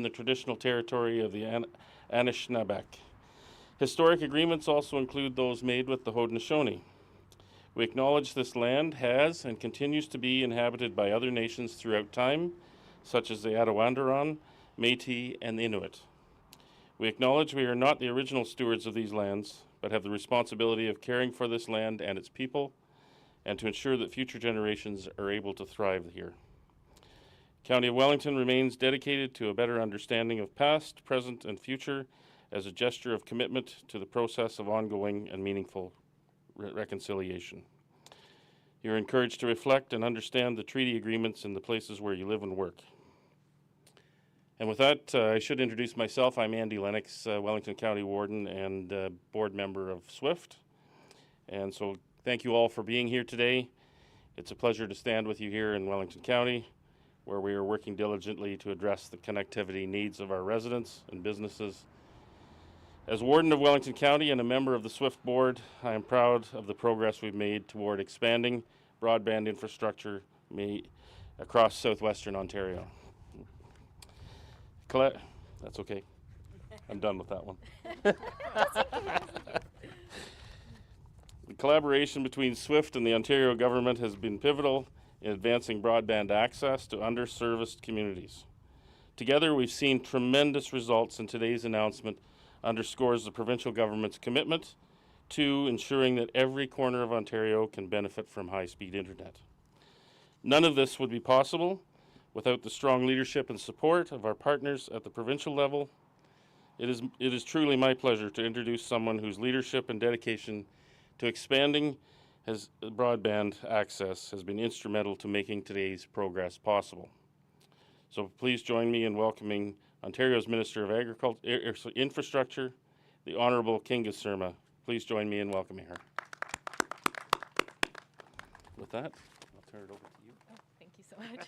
in the traditional territory of the Anishinaabe. Historic agreements also include those made with the Haudenosaunee. We acknowledge this land has and continues to be inhabited by other nations throughout time, such as the Attawandaron, Métis, and the Inuit. We acknowledge we are not the original stewards of these lands, but have the responsibility of caring for this land and its people, and to ensure that future generations are able to thrive here. County of Wellington remains dedicated to a better understanding of past, present, and future as a gesture of commitment to the process of ongoing and meaningful reconciliation. You're encouraged to reflect and understand the treaty agreements in the places where you live and work. And with that, I should introduce myself. I'm Andy Lennox, Wellington County Warden and board member of SWIFT. And so thank you all for being here today. It's a pleasure to stand with you here in Wellington County, where we are working diligently to address the connectivity needs of our residents and businesses. As Warden of Wellington County and a member of the SWIFT board, I am proud of the progress we've made toward expanding broadband infrastructure across southwestern Ontario. Colette, that's okay. I'm done with that one. The collaboration between SWIFT and the Ontario government has been pivotal in advancing broadband access to underserviced communities. Together, we've seen tremendous results, and today's announcement underscores the provincial government's commitment to ensuring that every corner of Ontario can benefit from high-speed internet. None of this would be possible without the strong leadership and support of our partners at the provincial level. It is truly my pleasure to introduce someone whose leadership and dedication to expanding broadband access has been instrumental to making today's progress possible. So please join me in welcoming Ontario's Minister of Infrastructure, the Honourable Kinga Surma. Please join me in welcoming her. With that, I'll turn it over to you. Oh, thank you so much.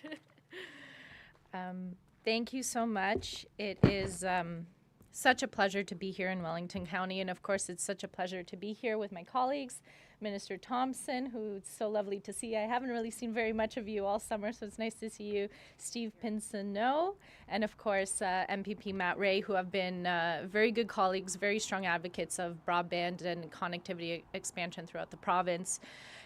Thank you so much. It is such a pleasure to be here in Wellington County, and of course it's such a pleasure to be here with my colleagues, Minister Thompson, who it's so lovely to see. I haven't really seen very much of you all summer, so it's nice to see you, Steve Pinsonneault, and of course MPP Matt Ray, who have been very good colleagues, very strong advocates of broadband and connectivity expansion throughout the province.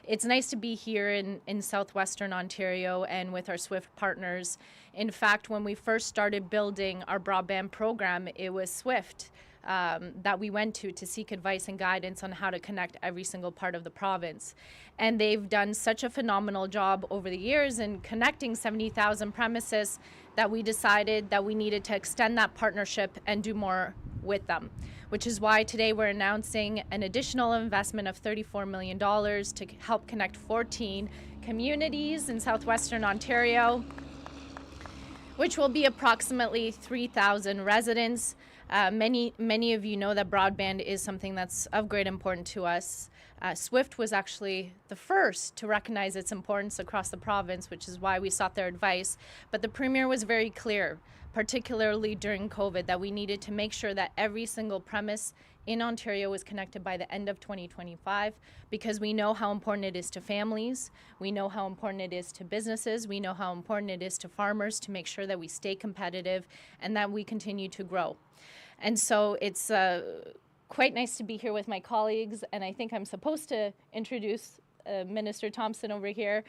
It's nice to be here in southwestern Ontario and with our SWIFT partners. In fact, when we first started building our broadband program, it was SWIFT that we went to seek advice and guidance on how to connect every single part of the province. And they've done such a phenomenal job over the years in connecting 70,000 premises that we decided that we needed to extend that partnership and do more with them, which is why today we're announcing an additional investment of $34 million to help connect 14 communities in southwestern Ontario, which will be approximately 3,000 residents. Many of you know that broadband is something that's of great importance to us. SWIFT was actually the first to recognize its importance across the province, which is why we sought their advice. But the Premier was very clear, particularly during COVID, that we needed to make sure that every single premise in Ontario was connected by the end of 2025, because we know how important it is to families, we know how important it is to businesses, we know how important it is to farmers to make sure that we stay competitive and that we continue to grow. And so it's quite nice to be here with my colleagues, and I think I'm supposed to introduce Minister Thompson over here,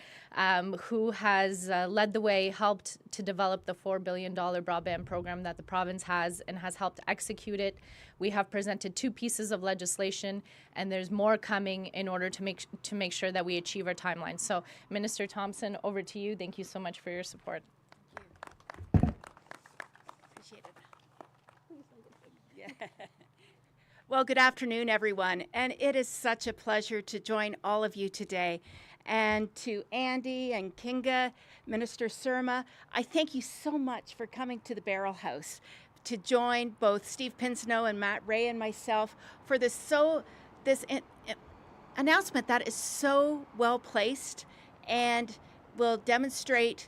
who has led the way, helped to develop the $4 billion broadband program that the province has and has helped execute it. We have presented 2 pieces of legislation, and there's more coming in order to make sure that we achieve our timeline. So, Minister Thompson, over to you. Thank you so much for your support. Appreciate it. Yeah. Well, good afternoon, everyone, and it is such a pleasure to join all of you today. And to Andy and Kinga, Minister Surma, I thank you so much for coming to the Barrel House to join both Steve Pinsonneault and Matt Ray and myself for this announcement that is so well placed and will demonstrate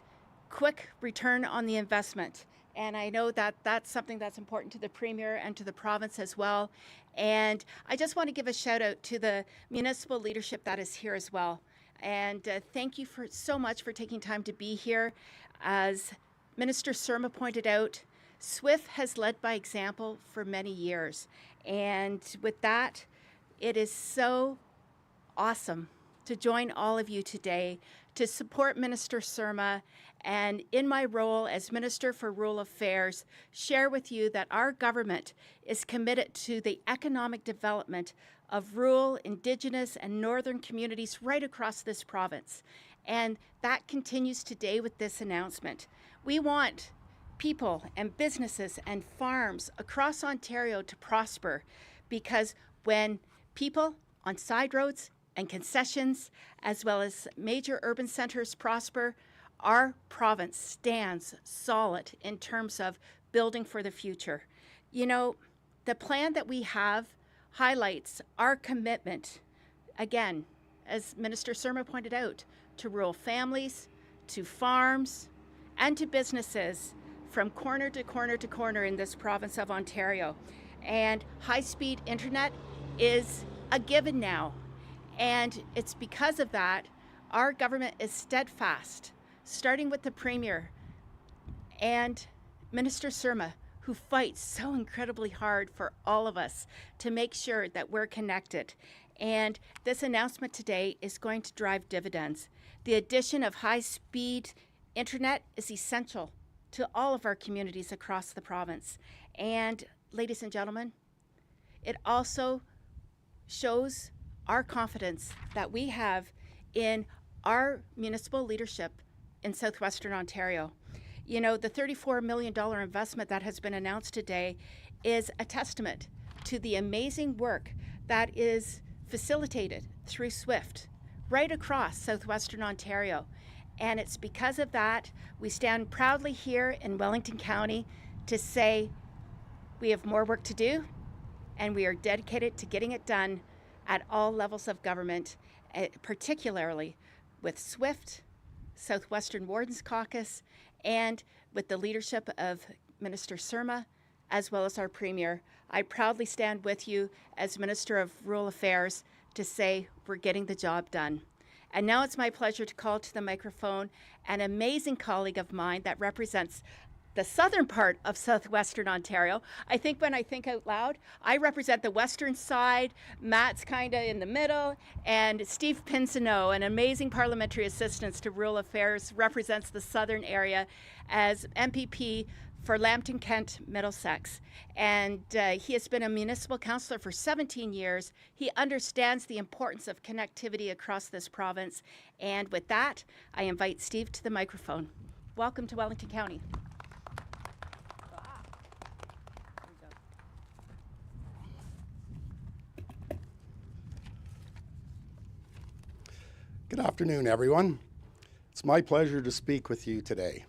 quick return on the investment. And I know that that's something that's important to the Premier and to the province as well. And I just want to give a shout out to the municipal leadership that is here as well. And thank you so much for taking time to be here. As Minister Surma pointed out, SWIFT has led by example for many years. And with that, it is so awesome to join all of you today to support Minister Surma, and in my role as Minister for Rural Affairs, share with you that our government is committed to the economic development of rural, Indigenous, and Northern communities right across this province. And that continues today with this announcement. We want people and businesses and farms across Ontario to prosper, because when people on side roads and concessions, as well as major urban centers prosper, our province stands solid in terms of building for the future. You know, the plan that we have highlights our commitment, again, as Minister Surma pointed out, to rural families, to farms, and to businesses from corner to corner to corner in this province of Ontario. And high-speed internet is a given now. And it's because of that, our government is steadfast, starting with the Premier and Minister Surma, who fights so incredibly hard for all of us to make sure that we're connected. And this announcement today is going to drive dividends. The addition of high-speed internet is essential to all of our communities across the province. And ladies and gentlemen, it also shows our confidence that we have in our municipal leadership in southwestern Ontario. You know, the $34 million investment that has been announced today is a testament to the amazing work that is facilitated through SWIFT right across southwestern Ontario. And it's because of that we stand proudly here in Wellington County to say we have more work to do, and we are dedicated to getting it done at all levels of government, particularly with SWIFT, Southwestern Wardens Caucus, and with the leadership of Minister Surma, as well as our Premier. I proudly stand with you as Minister of Rural Affairs to say we're getting the job done. And now it's my pleasure to call to the microphone an amazing colleague of mine that represents the southern part of southwestern Ontario. I think when I think out loud, I represent the western side, Matt's kind of in the middle, and Steve Pinsonneault, an amazing parliamentary assistant to rural affairs, represents the southern area as MPP for Lambton, Kent, Middlesex. And he has been a municipal councillor for 17 years. He understands the importance of connectivity across this province. And with that, I invite Steve to the microphone. Welcome to Wellington County. Good afternoon, everyone. It's my pleasure to speak with you today.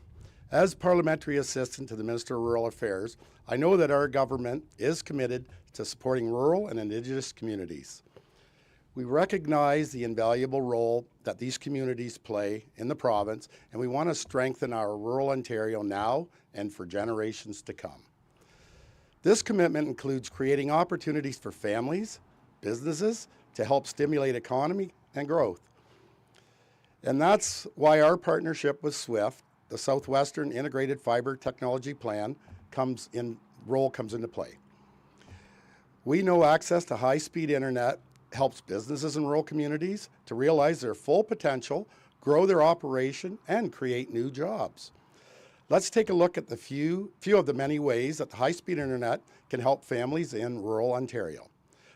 As Parliamentary Assistant to the Minister of Rural Affairs, I know that our government is committed to supporting rural and Indigenous communities. We recognize the invaluable role that these communities play in the province, and we want to strengthen our rural Ontario now and for generations to come. This commitment includes creating opportunities for families, businesses, to help stimulate economy and growth. And that's why our partnership with SWIFT, the Southwestern Integrated Fiber Technology Plan, comes into play. We know access to high-speed internet helps businesses in rural communities to realize their full potential, grow their operation, and create new jobs. Let's take a look at the few of the many ways that the high-speed internet can help families in rural Ontario.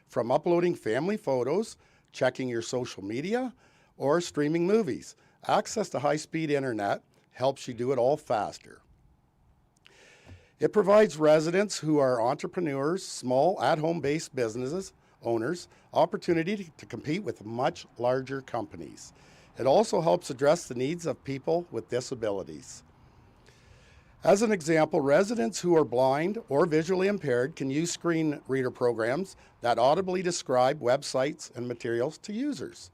From uploading family photos, checking your social media, or streaming movies, access to high-speed internet helps you do it all faster. It provides residents who are entrepreneurs, small at-home based businesses, owners, opportunity to compete with much larger companies. It also helps address the needs of people with disabilities. As an example, residents who are blind or visually impaired can use screen reader programs that audibly describe websites and materials to users.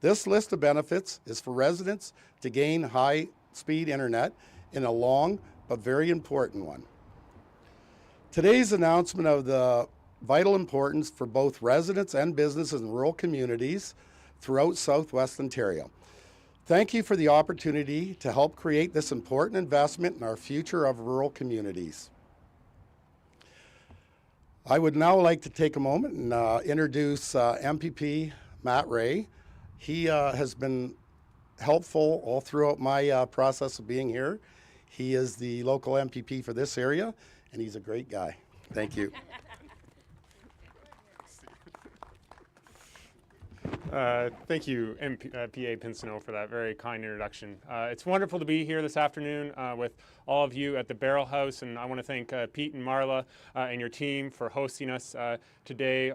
This list of benefits is for residents to gain high-speed internet in a long but very important one. Today's announcement of the vital importance for both residents and businesses in rural communities throughout Southwest Ontario. Thank you for the opportunity to help create this important investment in our future of rural communities. I would now like to take a moment and introduce MPP Matt Ray. He has been helpful all throughout my process of being here. He is the local MPP for this area, and he's a great guy. Thank you. Thank you, PA Pinsonneault, for that very kind introduction. It's wonderful to be here this afternoon with all of you at the Barrel House, and I want to thank Pete and Marla and your team for hosting us today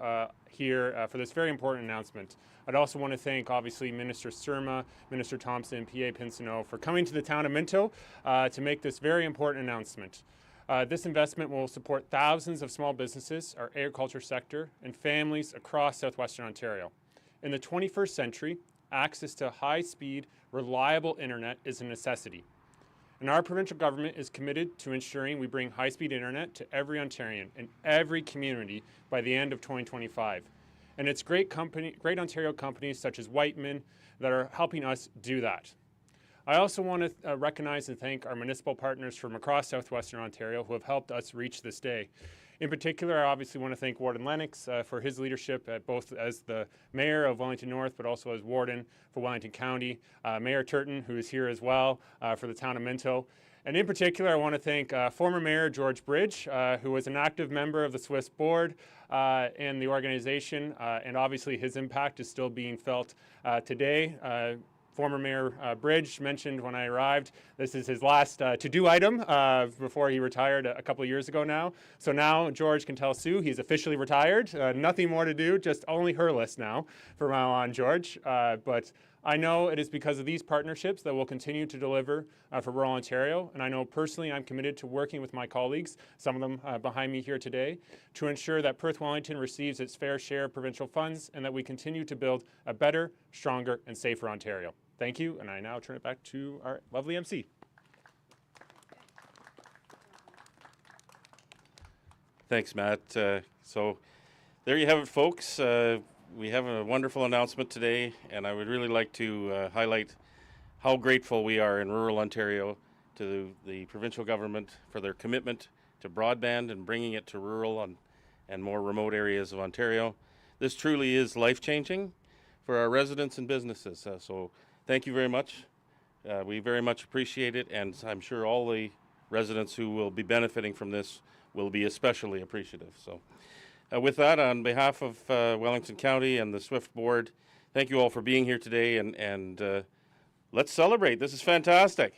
here for this very important announcement. I'd also want to thank, obviously, Minister Surma, Minister Thompson, and PA Pinsonneault for coming to the town of Minto to make this very important announcement. This investment will support thousands of small businesses, our agriculture sector, and families across southwestern Ontario. In the 21st century, access to high-speed, reliable internet is a necessity. And our provincial government is committed to ensuring we bring high-speed internet to every Ontarian in every community by the end of 2025. And it's great Ontario companies such as Whiteman that are helping us do that. I also want to recognize and thank our municipal partners from across southwestern Ontario who have helped us reach this day. In particular, I obviously want to thank Warden Lennox for his leadership both as the Mayor of Wellington North, but also as Warden for Wellington County, Mayor Turton, who is here as well for the town of Minto. And in particular, I want to thank former Mayor George Bridge, who was an active member of the Swiss board and the organization, and obviously his impact is still being felt today. Former Mayor Bridge mentioned when I arrived, this is his last to-do item before he retired a couple of years ago now. So now George can tell Sue he's officially retired. Nothing more to do, just only her list now from now on, George. But I know it is because of these partnerships that we'll continue to deliver for rural Ontario. And I know personally I'm committed to working with my colleagues, some of them behind me here today, to ensure that Perth Wellington receives its fair share of provincial funds and that we continue to build a better, stronger, and safer Ontario. Thank you, and I now turn it back to our lovely MC. Thanks, Matt. So there you have it, folks. We have a wonderful announcement today, and I would really like to highlight how grateful we are in rural Ontario to the provincial government for their commitment to broadband and bringing it to rural and more remote areas of Ontario. This truly is life-changing for our residents and businesses. So thank you very much. We very much appreciate it, and I'm sure all the residents who will be benefiting from this will be especially appreciative. So with that, on behalf of Wellington County and the SWIFT board, thank you all for being here today, and let's celebrate. This is fantastic.